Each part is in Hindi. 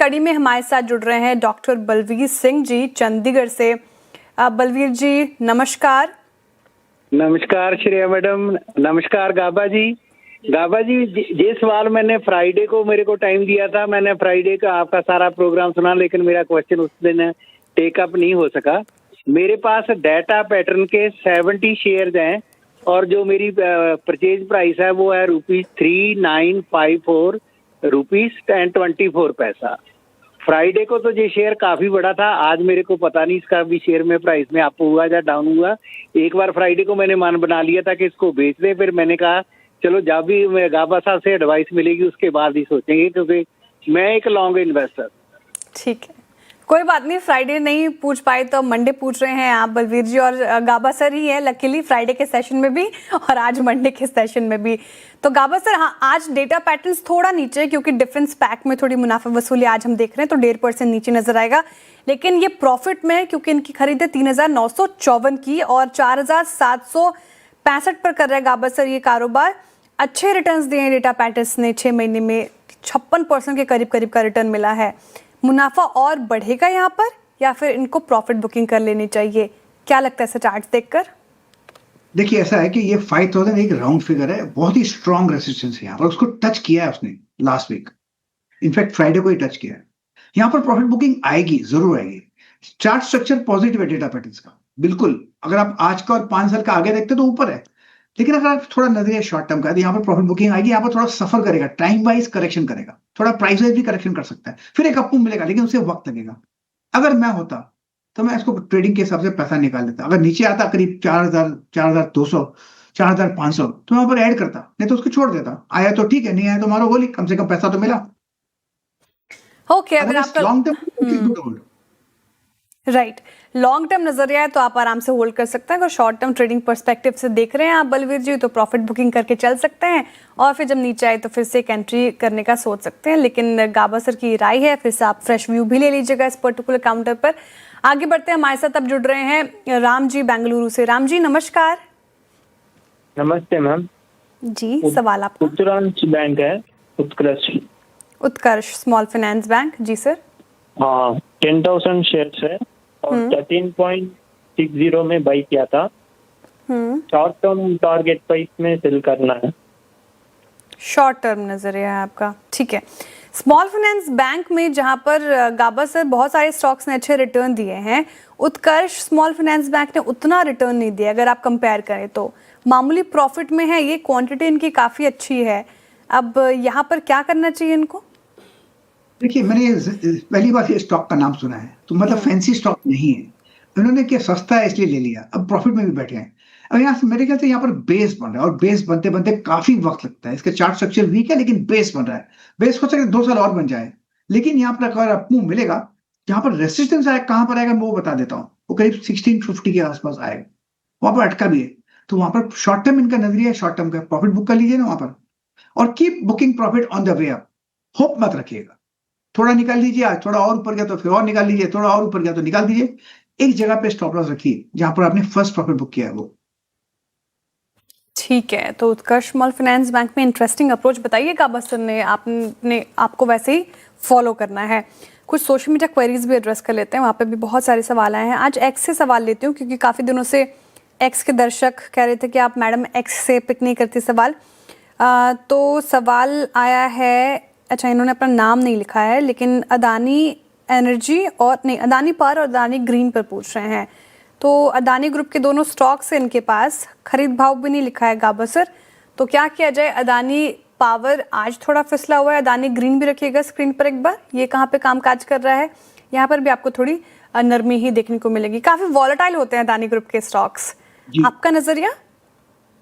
कड़ी में हमारे साथ जुड़ रहे हैं डॉक्टर बलवीर सिंह जी चंडीगढ़ से। बलवीर जी नमस्कार। नमस्कार श्रेया मैडम, नमस्कार गाबा जी। गाबा जी, ये सवाल मैंने फ्राइडे को मेरे को टाइम दिया था, मैंने फ्राइडे का आपका सारा प्रोग्राम सुना, लेकिन मेरा क्वेश्चन उस दिन टेकअप नहीं हो सका। मेरे पास डाटा पैटर्न के 70 शेयर्स हैं और जो मेरी परचेज प्राइस है वो है ₹3954 ₹10.24। फ्राइडे को तो ये शेयर काफी बड़ा था, आज मेरे को पता नहीं इसका भी शेयर में प्राइस में अप हुआ या डाउन हुआ। एक बार फ्राइडे को मैंने मन बना लिया था कि इसको बेच दें, फिर मैंने कहा चलो जब भी गाबा साहब से एडवाइस मिलेगी उसके बाद ही सोचेंगे, क्योंकि मैं एक लॉन्ग इन्वेस्टर। ठीक है, कोई बात नहीं, फ्राइडे नहीं पूछ पाए तो मंडे पूछ रहे हैं आप बलवीर जी, और गाबा सर ही है लकीली फ्राइडे के सेशन में भी और आज मंडे के सेशन में भी। तो गाबा सर, हाँ आज डेटा पैटर्न्स थोड़ा नीचे क्योंकि डिफरेंस पैक में थोड़ी मुनाफा वसूली आज हम देख रहे हैं तो 1.5% नीचे नजर आएगा, लेकिन ये प्रॉफिट में क्योंकि इनकी खरीद है 3954 की और 4765 पर कर रहा है गाबा सर ये कारोबार। अच्छे रिटर्न्स दिए हैं डेटा पैटर्न्स ने, 6 महीने में 56% के करीब का रिटर्न मिला है। मुनाफा और बढ़ेगा यहाँ पर या फिर इनको प्रॉफिट बुकिंग कर लेनी चाहिए, क्या लगता है सर चार्ट देखकर? देखिए ऐसा है कि ये 5000 एक राउंड फिगर है, बहुत ही स्ट्रॉन्ग रेसिस्टेंस है यहाँ पर, उसको टच किया है उसने लास्ट वीक, इनफैक्ट फ्राइडे को ही टच किया है। यहाँ पर प्रॉफिट बुकिंग आएगी, जरूर आएगी। चार्ट स्ट्रक्चर पॉजिटिव है डेटा पैटर्न्स का, बिल्कुल। अगर आप आज का और 5 साल का आगे देखते तो ऊपर है, लेकिन अगर आप थोड़ा नजरिया शॉर्ट टर्म का, यहाँ पर प्रॉफिट बुकिंग आएगी, यहाँ पर थोड़ा सफर करेगा, टाइम वाइज करेक्शन करेगा, थोड़ा प्राइस वाइज भी करेक्शन कर सकता है, फिर एक अप मिलेगा, लेकिन उसे वक्त लगेगा। अगर मैं होता तो मैं इसको ट्रेडिंग के हिसाब से पैसा निकाल लेता। अगर नीचे आता करीब 4000, 4200, 4500 तो मैं वहां पर ऐड करता, नहीं तो उसको छोड़ देता। आया तो ठीक है, नहीं आया तो मारो गोली, कम से कम पैसा तो मिला। ओके, अगर आपका long term right long term नजरिया है तो आप आराम से होल्ड कर सकते हैं। अगर शॉर्ट टर्म ट्रेडिंग पर्सपेक्टिव से देख रहे हैं आप बलवीर जी तो प्रॉफिट बुकिंग करके चल सकते हैं और फिर जब नीचे आए तो फिर से एक एंट्री करने का सोच सकते हैं। लेकिन गाबा सर की राय है, फिर से आप फ्रेश व्यू भी ले लीजिएगा इस पर्टिकुलर काउंटर पर। आगे बढ़ते हैं, हमारे साथ अब जुड़ रहे हैं राम जी बेंगलुरु से। राम जी नमस्कार। नमस्ते मैम जी, सवाल आपका। उत्तरांश बैंक है, उत्कर्ष स्मॉल फाइनेंस बैंक। जी सर। हाँ, 10,000 शेयर्स है और 13.60 में बाई किया था। शॉर्ट टर्म टारगेट प्राइस में सेल करना है। शॉर्ट टर्म नजरिया है आपका, ठीक है। स्मॉल फाइनेंस बैंक में जहां पर गाबा सर बहुत सारे स्टॉक्स ने अच्छे रिटर्न दिए हैं, उत्कर्ष स्मॉल फाइनेंस बैंक ने उतना रिटर्न नहीं दिया। अगर आप कंपेयर करें तो मामूली प्रॉफिट में है, ये क्वांटिटी इनकी काफी अच्छी है। अब यहाँ पर क्या करना चाहिए इनको? देखिए, मैंने पहली बार ये स्टॉक का नाम सुना है, तो मतलब फैंसी स्टॉक नहीं है। उन्होंने क्या सस्ता है इसलिए ले लिया, अब प्रॉफिट में भी बैठे हैं। अब यहाँ से मेरे ख्याल से यहाँ पर बेस बन रहा है और बेस बनते बनते काफी वक्त लगता है। इसका चार्ट स्ट्रक्चर वीक है लेकिन बेस बन रहा है। बेस हो सकता है 2 साल और बन जाए, लेकिन यहाँ पर अगर आपको मिलेगा, यहाँ पर रेसिस्टेंस आए कहाँ पर आएगा मैं वो बता देता हूँ। वो करीब 1650 के आसपास आएगा, वहां पर अटका भी है। तो वहां पर शॉर्ट टर्म इनका नजरिया है, शॉर्ट टर्म का प्रॉफिट बुक कर लीजिए ना वहां पर, और keep booking profit on the way up. Hope मत रखिएगा, थोड़ा निकाल लीजिए, आज थोड़ा और ऊपर गया तो फिर और निकाल लीजिए, थोड़ा और ऊपर गया तो निकाल दीजिए। एक जगह पे स्टॉप लॉस रखिए जहां पर आपने फर्स्ट प्रॉफिट बुक किया है वो। ठीक है, तो उत्कर्ष स्मॉल फाइनेंस बैंक में इंटरेस्टिंग अप्रोच बताइएगा बस सर ने, आपको वैसे ही फॉलो करना है। कुछ सोशल मीडिया क्वेरीज भी एड्रेस कर लेते हैं, वहाँ पे भी बहुत सारे सवाल आए हैं। आज एक्स से सवाल लेती हूँ क्योंकि काफ़ी दिनों से एक्स के दर्शक कह रहे थे कि आप मैडम एक्स से पिक नहीं करती सवाल। तो सवाल आया है, अच्छा इन्होंने अपना नाम नहीं लिखा है, लेकिन अदानी एनर्जी और नहीं अदानी पावर और अदानी ग्रीन पर पूछ रहे हैं। तो अदानी ग्रुप के दोनों स्टॉक्स हैं इनके पास, खरीद भाव भी नहीं लिखा है गाबा सर, तो क्या किया जाए? अदानी पावर आज थोड़ा फिसला हुआ है, अदानी ग्रीन भी रखिएगा स्क्रीन पर एक बार, ये कहाँ पे कामकाज कर रहा है। यहाँ पर भी आपको थोड़ी नरमी ही देखने को मिलेगी, काफी वॉलेटाइल होते हैं अदानी ग्रुप के स्टॉक्स, आपका नजरिया?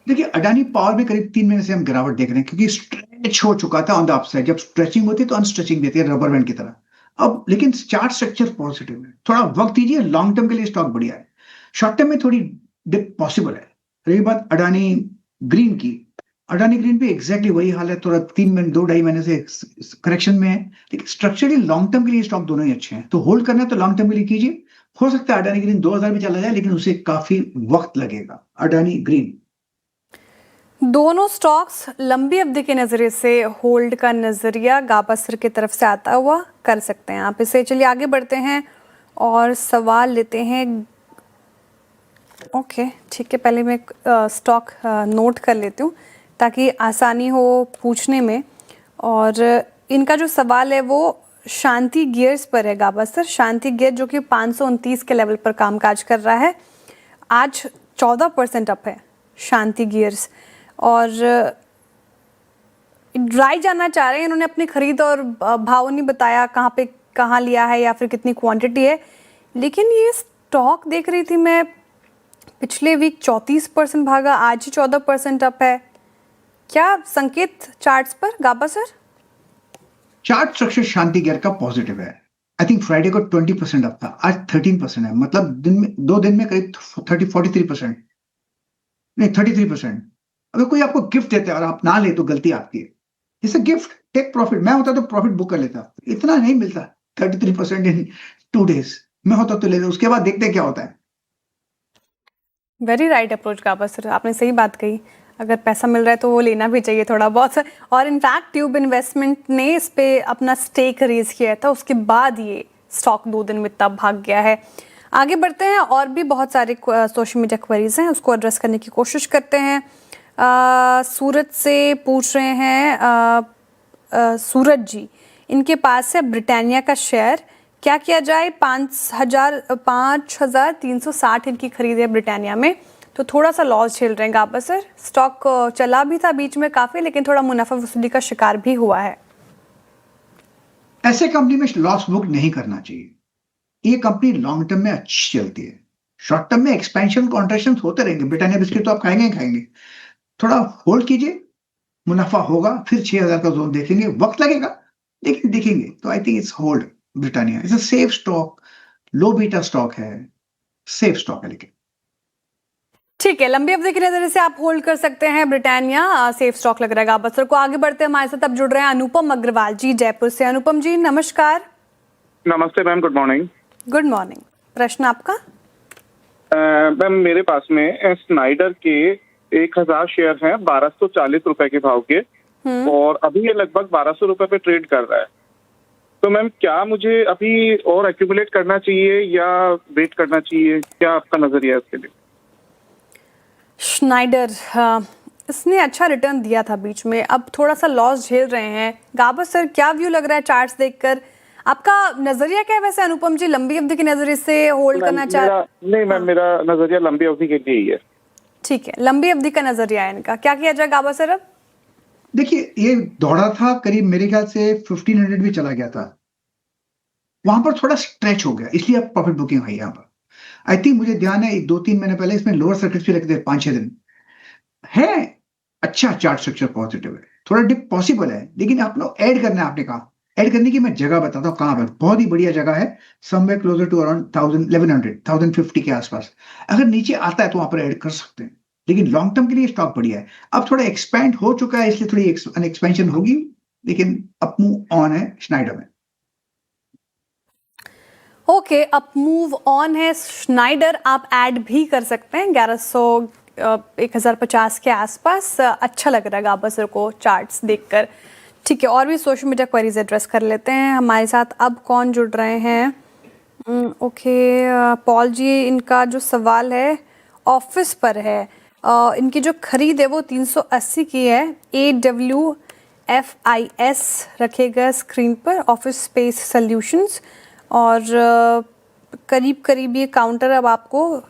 देखिए, अडानी पावर में करीब 3 महीने से हम गिरावट देख रहे हैं क्योंकि स्ट्रेच हो चुका था ऑन द अपसाइड। जब स्ट्रेचिंग होती है तो अनस्ट्रेचिंग देती है रबर बैंड की तरह। अब लेकिन चार्ट स्ट्रक्चर पॉजिटिव है, थोड़ा वक्त दीजिए, लॉन्ग टर्म के लिए स्टॉक बढ़िया है। शॉर्ट टर्म में थोड़ी डिप पॉसिबल है। रही बात अडानी ग्रीन की, अडानी ग्रीन भी एग्जैक्टली वही हाल है, थोड़ा 2-2.5 महीने से करेक्शन में है, लेकिन स्ट्रक्चरली लॉन्ग टर्म के लिए स्टॉक दोनों ही अच्छे हैं। तो होल्ड करना है तो लॉन्ग टर्म के लिए कीजिए। हो सकता है अडानी ग्रीन 2000 भी चला जाए, लेकिन उसे काफी वक्त लगेगा। अडानी ग्रीन दोनों स्टॉक्स लंबी अवधि के नज़रिए से होल्ड का नज़रिया गाबा सर की तरफ से आता हुआ कर सकते हैं आप इसे। चलिए आगे बढ़ते हैं और सवाल लेते हैं। ओके ठीक है, पहले मैं स्टॉक नोट कर लेती हूँ ताकि आसानी हो पूछने में। और इनका जो सवाल है वो शांति गियर्स पर है गाबा सर। शांति गियर जो कि 529 के लेवल पर कामकाज कर रहा है, आज 14% अप है शांति गियर्स। और ड्राई जानना चाह रहे हैं, इन्होंने अपनी खरीद और भाव नहीं बताया कहाँ पे कहाँ लिया है या फिर कितनी क्वांटिटी है, लेकिन ये स्टॉक देख रही थी मैं, पिछले वीक 34% भागा, आज ही 14% अप है। क्या संकेत चार्ट्स पर गाबा सर? चार्ट स्ट्रक्चर शांति गियर का पॉजिटिव है। आई थिंक फ्राइडे को 20% अप था, आज 13% है। मतलब दिन में 2 दिन में करीब 43%, नहीं 33%। अगर कोई आपको गिफ्ट देता है और आप ना ले तो गलती आपकी है। It's a gift, take profit. मैं होता तो प्रॉफिट बुक कर लेता, इतना नहीं मिलता 33% इन 2 days। मैं होता तो लेता, उसके बाद देखते क्या होता है। वेरी राइट अप्रोच गाबा सर, आपने सही बात कही। अगर पैसा मिल रहा है तो वो लेना भी चाहिए थोड़ा बहुत। और इनफैक्ट ट्यूब इन्वेस्टमेंट ने इस पे अपना स्टेक रेज किया था, उसके बाद ये स्टॉक 2 दिन में तब भाग गया है। आगे बढ़ते हैं, और भी बहुत सारे सोशल मीडिया क्वेरीज हैं, उसको एड्रेस करने की कोशिश करते हैं। सूरत से पूछ रहे हैं सूरज जी, इनके पास है ब्रिटानिया का शेयर, क्या किया जाए? 5,360 इनकी खरीद है ब्रिटानिया में, तो थोड़ा सा लॉस झेल रहे हैं गाबा सर। स्टॉक चला भी था बीच में काफ़ी, लेकिन थोड़ा मुनाफा वसूली का शिकार भी हुआ है। ऐसे कंपनी में लॉस बुक नहीं करना चाहिए। ये कंपनी लॉन्ग टर्म में अच्छी चलती है। शॉर्ट टर्म में एक्सपेंशन कॉन्ट्रैक्शन होते रहेंगे। ब्रिटानिया बिस्किट तो आप खाएंगे ही खाएंगे। थोड़ा होल्ड कीजिए, मुनाफा होगा, फिर 6,000 का जोन देखेंगे। वक्त लगेगा लेकिन देखेंगे। तो I think it's hold Britannia. It's a safe stock, low beta stock है, सेफ स्टॉक है। लेकिन ठीक है, लंबी अवधि के नजरिए से आप होल्ड कर सकते हैं ब्रिटानिया, सेफ स्टॉक लग रहा है गाबा सर को। आगे बढ़ते हैं, हमारे साथ अब जुड़ रहे हैं अनुपम अग्रवाल जी जयपुर से। अनुपम जी नमस्कार। नमस्ते ma'am, good morning. Good morning, प्रश्न आपका? मैम मेरे पास में स्नाइडर के 1,000 शेयर हैं 1,240 रुपए के भाव के, और अभी ये लगभग 1,200 रुपए पे ट्रेड कर रहा है। तो मैम क्या मुझे अभी और एक्यूमुलेट करना चाहिए या वेट करना चाहिए? क्या आपका नजरिया है इसके लिए? स्नाइडर, इसने अच्छा रिटर्न दिया था बीच में, अब थोड़ा सा लॉस झेल रहे हैं। गाबा सर क्या व्यू लग रहा है चार्ट्स देखकर? आपका नजरिया क्या है वैसे अनुपम जी, लंबी अवधि की नजरिए से होल्ड करना नहीं मैम, मेरा नजरिया लंबी अवधि के लिए ही है। ठीक है, लंबी अवधि का नजरिया है इनका, क्या किया जाए गाबा सर अब? देखिए, ये दौड़ा था करीब, मेरे ख्याल से 1500 भी चला गया था। वहां पर थोड़ा स्ट्रेच हो गया, इसलिए अब प्रॉफिट बुकिंग हुई यहाँ पर। आई थिंक मुझे ध्यान है 2-3 महीने पहले इसमें लोअर सर्किट भी रखते 5-6 दिन है। अच्छा चार्ट स्ट्रक्चर पॉजिटिव है, थोड़ा डिप पॉसिबल है, लेकिन आप लोग ऐड करना है। आपने कहा ऐड करने की, मैं जगह बताता हूँ कहाँ पर। बहुत ही बढ़िया जगह है, समवेयर क्लोजर टू अराउंड 1150 के आसपास। अगर नीचे आता है तो वहां पर ऐड कर सकते हैं, लेकिन लॉन्ग टर्म के लिए स्टॉक बढ़िया है। अब थोड़ा एक्सपैंड हो चुका है, इसलिए थोड़ी एक्सपेंशन होगी, लेकिन अप मूव ऑन है स्नाइडर में। ओके, अप मूव ऑन है स्नाइडर, आप ऐड भी कर सकते हैं 1150 के आसपास। अच्छा लग रहा है गाबा सर को चार्ट्स देखकर। ठीक है, और भी सोशल मीडिया क्वेरीज एड्रेस कर लेते हैं। हमारे साथ अब कौन जुड़ रहे हैं? पॉल जी, इनका जो सवाल है ऑफिस पर है। इनकी जो खरीद है वो 380 की है। AWFIS रखेगा स्क्रीन पर, ऑफिस स्पेस सॉल्यूशंस। और करीब करीब ये काउंटर अब आपको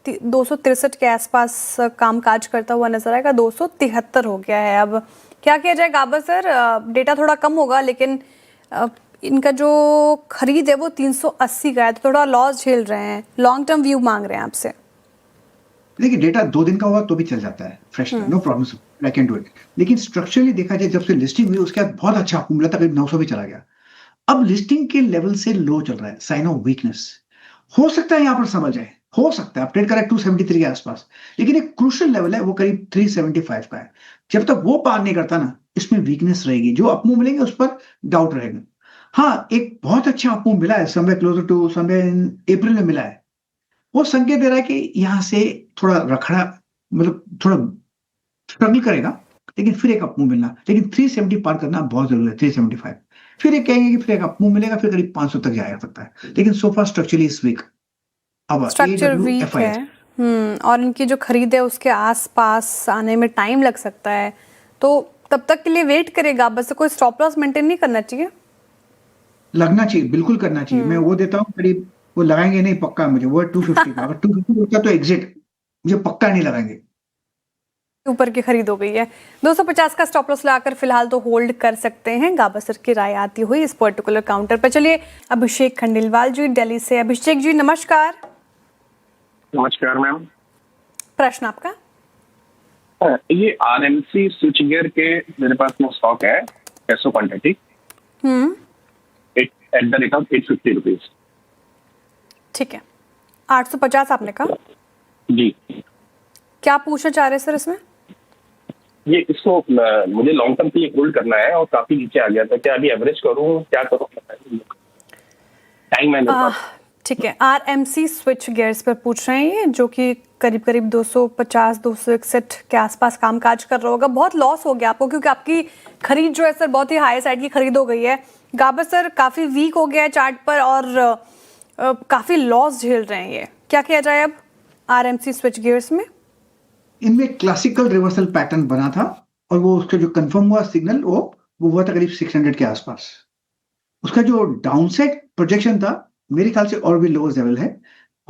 263 के आसपास कामकाज करता हुआ नजर आएगा। 273 हो गया है। अब क्या किया जाए गाबा सर? डेटा थोड़ा कम होगा, लेकिन इनका जो खरीद है वो 380 का है, तो थोड़ा लॉस झेल रहे हैं। लॉन्ग टर्म व्यू मांग रहे हैं आपसे। देखिए, डेटा 2 दिन का हुआ तो भी चल जाता है, fresh, no problem, I can do it. लेकिन स्ट्रक्चरली देखा जाए, जब से लिस्टिंग हुई उसके बाद बहुत अच्छा मिला था, करीब 900 भी चला गया। अब लिस्टिंग के लेवल से लो चल रहा है, साइन ऑफ वीकनेस। हो सकता है यहाँ पर समझ आए, हो सकता है आप ट्रेड करें 273 के आसपास, लेकिन एक क्रूशियल लेवल है वो करीब 375 का है। जब तक वो पार नहीं करता ना, इसमें वीकनेस रहेगी। जो अपमूव मिलेंगे उस पर डाउट रहेगा। हाँ, एक बहुत अच्छा अपमूव मिला है, somewhere closer to somewhere in April में मिला है। वो संकेत दे रहा है कि यहाँ से थोड़ा रखड़ा, मतलब थोड़ा स्ट्रगल करेगा, लेकिन फिर एक अपमूव मिलना, लेकिन 370 पार करना बहुत जरूरी है, 375। फिर एक कहेंगे कि फिर एक अपमूव मिलेगा, फिर करीब 500 तक जाया सकता है, लेकिन सोफा स्ट्रक्चरली इज वीक। अब स्ट्रक्चर वीक है। और इनकी जो खरीद है उसके आसपास आने में टाइम लग सकता है, तो तब तक के लिए वेट करेगा, बस कोई स्टॉप लॉस मेंटेन नहीं करना चाहिए। लगना चाहिए, बिल्कुल करना चाहिए। मैं वो देता हूँ करीब, वो लगाएंगे नहीं पक्का मुझे, वो 250 का, अगर 250 होता तो एग्जिट, मुझे पक्का नहीं लगाएंगे। ऊपर की खरीद हो गई है, 250 का स्टॉप लॉस लगाकर फिलहाल तो होल्ड कर सकते हैं। गाबा सर की राय आती हुई इस पर्टिकुलर काउंटर पर। चलिए अभिषेक खंडेलवाल जी दिल्ली से। अभिषेक जी नमस्कार। नमस्कार मैम। प्रश्न आपका। ये आरएमसी स्विच गियर के मेरे पास में स्टॉक है, peso quantity at the rate of 850 rupees. ठीक है, 850 आपने कहा जी। क्या पूछना चाह रहे हैं सर इसमें? ये इसको मुझे लॉन्ग टर्म के लिए होल्ड करना है और काफी नीचे आ गया था, क्या अभी एवरेज करूं, क्या करूं? टाइम मैंने ठीक है, आरएमसी स्विच गियर्स पर पूछ रहे हैं ये, जो कि करीब करीब 250-261 के आसपास कामकाज कर रहा होगा। बहुत लॉस हो गया आपको, क्योंकि आपकी खरीद जो है सर बहुत ही हाई साइड की खरीद हो गई है। गाबा सर काफी वीक हो गया है चार्ट पर और काफी लॉस झेल रहे हैं ये, क्या किया जाए अब आरएमसी स्विच गियर्स में? इनमें क्लासिकल रिवर्सल पैटर्न बना था, और वो उसका जो कंफर्म हुआ सिग्नल वो हुआ था करीब 600 के आसपास। उसका जो डाउनसाइड प्रोजेक्शन था मेरे ख्याल से और भी लोअर लेवल है,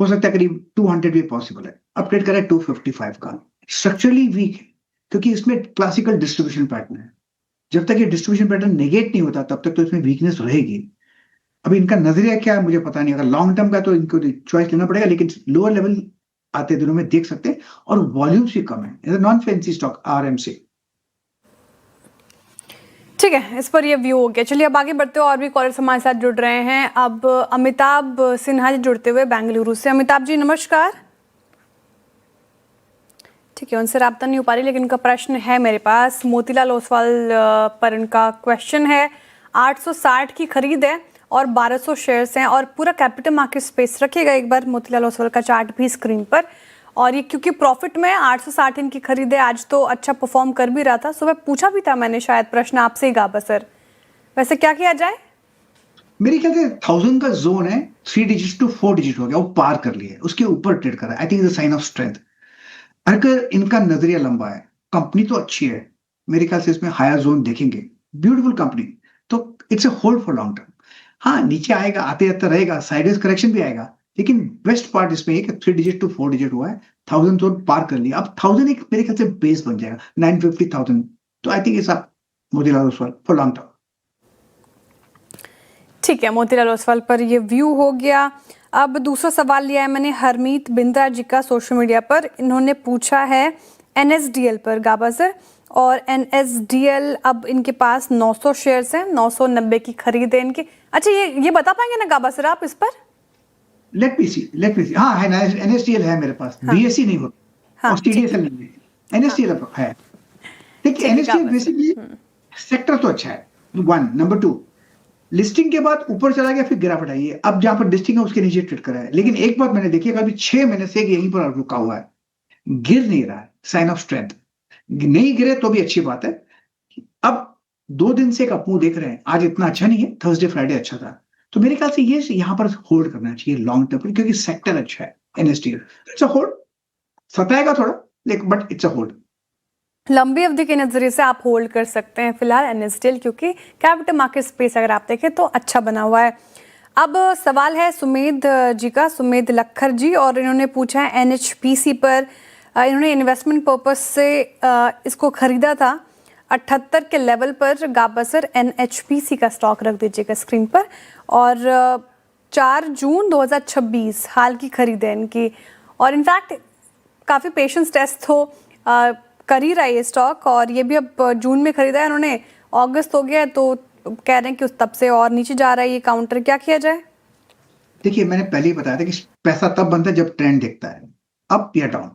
हो सकता है करीब 200 भी पॉसिबल है। अपडेट करें 255 का। स्ट्रक्चरली वीक है क्योंकि इसमें क्लासिकल डिस्ट्रीब्यूशन पैटर्न है। जब तक ये डिस्ट्रीब्यूशन पैटर्न नेगेट नहीं होता तब तक तो इसमें वीकनेस रहेगी। अभी इनका नजरिया क्या है मुझे पता नहीं, अगर लॉन्ग टर्म का तो इनको चॉइस लेना पड़ेगा, लेकिन लोअर लेवल आते दिनों में देख सकते हैं, और वॉल्यूम्स भी कम है। Non fancy stock RMC. ठीक है, इस पर ये व्यू हो गया। चलिए अब आगे बढ़ते हो, और भी कॉलर्स हमारे साथ जुड़ रहे हैं। अब अमिताभ सिन्हा जी जुड़ते हुए बेंगलुरु से। अमिताभ जी नमस्कार। ठीक है, उनसे राब्ता नहीं हो पा रही, लेकिन उनका प्रश्न है मेरे पास। मोतीलाल ओसवाल पर उनका क्वेश्चन है। 860 की खरीद है और 1200 शेयर्स हैं, और पूरा कैपिटल मार्केट स्पेस रखिएगा एक बार मोतीलाल ओसवाल का चार्ट भी स्क्रीन पर। और ये क्योंकि प्रॉफिट में 860 इनकी खरीद है, आज तो अच्छा परफॉर्म कर भी रहा था। सुबह पूछा भी था मैंने शायद प्रश्न आपसे ही गाबा सर, वैसे क्या किया जाए? मेरे ख्याल से 1000 का जोन है, 3 डिजिट टू 4 डिजिट हो गया, वो पार कर लिया है, उसके ऊपर ट्रेड कर रहा है। I think is a sign of strength. अगर इनका नजरिया लंबा है, कंपनी तो अच्छी है, मेरे ख्याल से इसमें हायर जोन देखेंगे, ब्यूटीफुल कंपनी, तो it's a hold for long term. हाँ, नीचे आएगा, आते आते रहेगा, साइडवेज करेक्शन भी आएगा, लेकिन बेस्ट पार्ट इसमें एक 3 डिजिट टू 4 डिजिट हुआ है, 1000 जोन पार कर लिया। अब 1000 एक मेरे ख्याल से बेस बन जाएगा, 950,000। तो I think it's a Motilal Oswal for long term. ठीक है, मोतीलाल ओसवाल पर ये व्यू हो गया। अब दूसरा सवाल लिया है मैंने हरमीत बिंद्रा जी का सोशल मीडिया पर। इन्होंने पूछा है एनएसडीएल पर गाबा सर, और एनएसडीएल अब इनके पास 900 शेयर्स हैं, 990 की खरीद है इनकी। अच्छा, ये बता पाएंगे ना गाबा सर आप इस पर? लेट मी सी। हाँ है ना, एनएसडीएल है मेरे पास। बीएससी नहीं होता, हाँ, और सीडीएसएल नहीं है, एनएसडीएल है। देखिए एनएसडीएल बेसिकली सेक्टर तो अच्छा है, 1 नंबर 2 लिस्टिंग के बाद ऊपर चला गया, फिर गिरावट आई है। अब जहां पर लिस्टिंग है उसके नीचे ट्रेड करा है, लेकिन एक बात मैंने देखी है, अभी 6 महीने से यहीं पर रुका हुआ है, गिर नहीं रहा है, साइन ऑफ स्ट्रेंथ। नहीं गिरे तो भी अच्छी बात है। अब 2 दिन से एक अपमूव देख रहे हैं, आज इतना अच्छा नहीं है, थर्सडे फ्राइडे अच्छा था, तो मेरे ख्याल से ये यहाँ पर होल्ड करना चाहिए लॉन्ग टर्म पर, क्योंकि सेक्टर अच्छा है एनएसडीएल। इट्स अ होल्ड, सताएगा थोड़ा लेकिन, बट इट्स अ होल्ड। लंबी अवधि के नजरिए से आप होल्ड कर सकते हैं फिलहाल एनएसडीएल, क्योंकि कैपिटल मार्केट स्पेस अगर आप देखें तो अच्छा बना हुआ है। अब सवाल है सुमेध जी का, सुमेध लखर जी, और इन्होंने पूछा है एनएचपीसी पर। इन्होंने इन्वेस्टमेंट पर्पस से इसको खरीदा था 78 के लेवल पर। गाबा सर एनएचपीसी का स्टॉक रख दीजिएगा स्क्रीन पर। और 4 जून 2026 हाल की खरीद है इनकी, और इनफैक्ट काफ़ी पेशेंस टेस्ट हो कर ही रहा है ये स्टॉक, और ये भी अब जून में खरीदा है इन्होंने, अगस्त हो गया है, तो कह रहे हैं कि उस तब से और नीचे जा रहा है ये काउंटर। क्या किया जाए? देखिए मैंने पहले ही बताया था कि पैसा तब बनता है जब ट्रेंड दिखता है, अप या डाउन।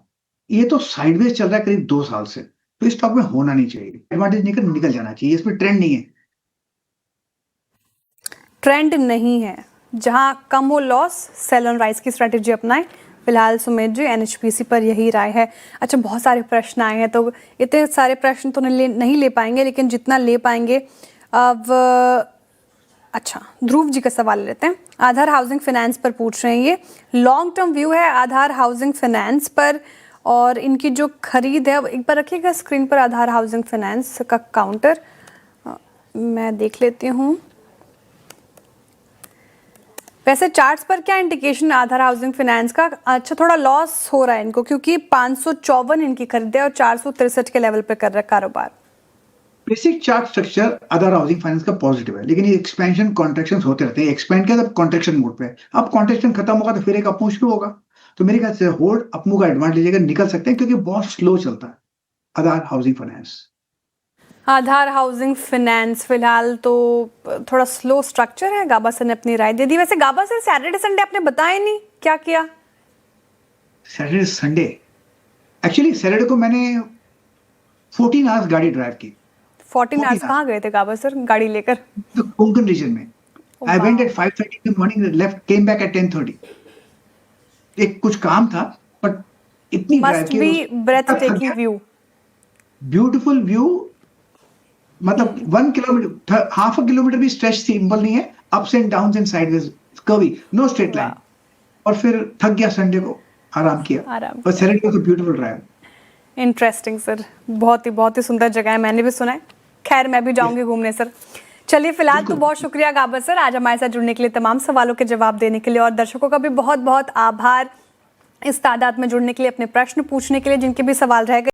ये तो साइडवेज चल रहा है करीब 2 साल से, तो इस स्टॉक में होना नहीं चाहिए, एडवांटेज निकल जाना चाहिए, इसमें ट्रेंड नहीं है। ट्रेंड नहीं है, जहां कम हो लॉस, सेल ऑन राइज की स्ट्रेटेजी अपनाएं, फिलहाल सुमित जी एनएचपीसी पर यही राय है। अच्छा, बहुत सारे प्रश्न आए हैं तो इतने सारे प्रश्न तो नहीं ले पाएंगे, लेकिन जितना ले पाएंगे अब। अच्छा, ध्रुव जी का सवाल लेते हैं। आधार हाउसिंग फाइनेंस पर पूछ रहे हैं, ये लॉन्ग टर्म व्यू है आधार हाउसिंग फाइनेंस पर, और इनकी जो खरीद है, एक बार रखिएगा स्क्रीन पर आधार हाउसिंग फाइनेंस का काउंटर, मैं देख लेती हूँ। वैसे चार्ट्स पर क्या इंडिकेशन आधार हाउसिंग फाइनेंस का? अच्छा, थोड़ा लॉस हो रहा है इनको, क्योंकि 554 इनकी खरीद है और 463 के लेवल पे कर रहा है कारोबार। बेसिक चार्ट स्ट्रक्चर आधार हाउसिंग फाइनेंस का पॉजिटिव है, लेकिन ये एक्सपेंशन कॉन्ट्रेक्शन होते रहते हैं। एक्सपेंड किया तो कॉन्ट्रेक्शन मोड पे है, अब कॉन्ट्रेक्शन खत्म होगा तो फिर एक अपमूव शुरू होगा। तो मेरे ख्याल से होल्ड अपमूव का एडवांटेज लेकर निकल सकते हैं, क्योंकि बहुत स्लो चलता है आधार हाउसिंग फाइनेंस। आधार हाउसिंग फाइनेंस फिलहाल तो थोड़ा स्लो स्ट्रक्चर है। गाबा सर ने अपनी राय दे दी। वैसे गाबा सर, सैटरडे संडे आपने बताया नहीं, क्या किया? सैटरडे संडे, एक्चुअली सैटरडे को मैंने 14 आवर्स गाड़ी ड्राइव की। 14 आवर्स कहाँ गए थे गाबा सर गाड़ी लेकर? तो कोंकण रीजन में I went at 5:30 in the morning, left came back at 10:30। एक कुछ काम था, बट इतनी ड्राइव मस्ट की, be breathtaking view. Beautiful view, मतलब 1 किलोमीटर, हाफ अ किलोमीटर भी स्ट्रेच सिंपल नहीं है, ups and downs and sideways curvy, no straight line. और फिर थक गया, संडे को आराम किया, और सैटरडे को ब्यूटीफुल ड्राइव। इंटरेस्टिंग सर, बहुत ही सुंदर जगह है, मैंने भी सुना है। खैर, मैं भी जाऊंगी घूमने सर। चलिए, फिलहाल तो बहुत शुक्रिया गाबा सर आज हमारे साथ जुड़ने के लिए, तमाम सवालों के जवाब देने के लिए, और दर्शकों का भी बहुत बहुत आभार इस तादाद में जुड़ने के लिए, अपने प्रश्न पूछने के लिए, जिनके भी सवाल रह गए।